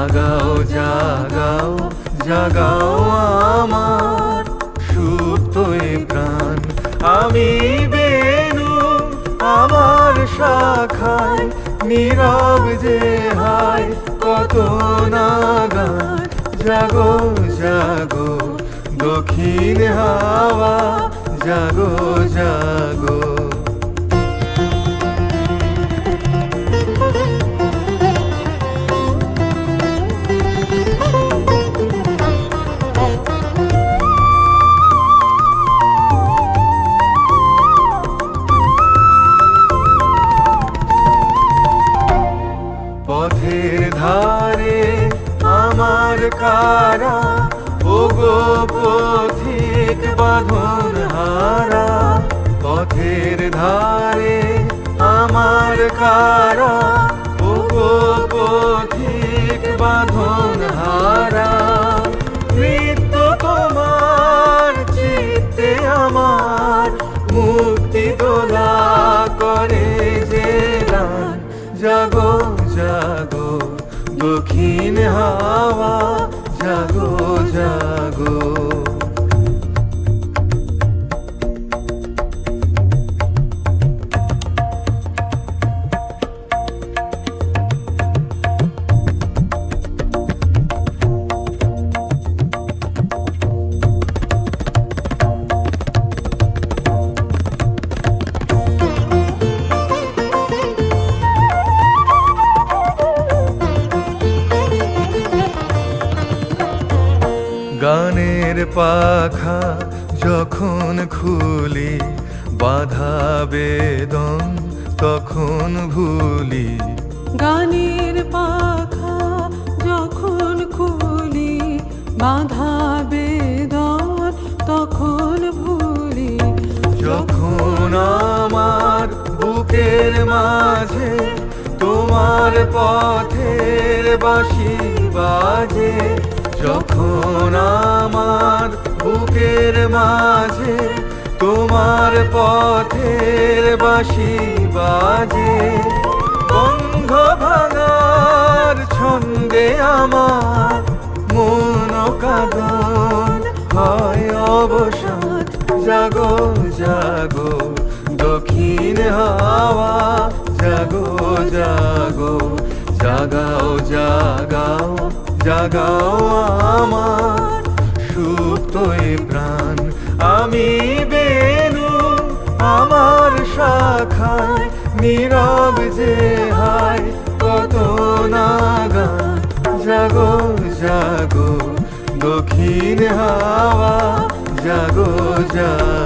জাগাও জাগাও জাগাও আমার সুপ্ত এ প্রাণ। আমি বেনু আমার শাখায় নীরব যে হায় কত নাগান। জাগো জাগো দক্ষিণ হাওয়া, জাগো জাগো। পথের ধারে আমার কারা, ওগো পথিক বাঁধন হারা। পথের ধারে আমার কারা, ওগো পথিক বাঁধন হারা। নৃত্য তোমার চিত্তে আমার মুক্তি দোলা করে যে গান। জাগো জাগো দক্ষিণ হাওয়া, জাগো জাগো। গানের পাখা যখন খুলি, বাধা বেদন তখন ভুলি। গানের পাখা যখন খুলি, বাধা বেদন তখন ভুলি। যখন আমার বুকের মাঝে তোমার পথের বাঁশি বাজে। যখন আমার বুকের মাঝে তোমার পথের বাঁশি বাজে। বন্ধ ভাঙার ছন্দে আমার মন কাঁদন হয় অবসান। জাগো জাগো দক্ষিণ হাওয়া, জাগো জাগো। জাগাও জাগাও জাগাও আমার সুপ্ত এ প্রাণ। আমি বেনু আমার শাখায় নীরব যে হায় কত নাগান। জাগো জাগো দক্ষিণ হাওয়া, জাগো জাগো।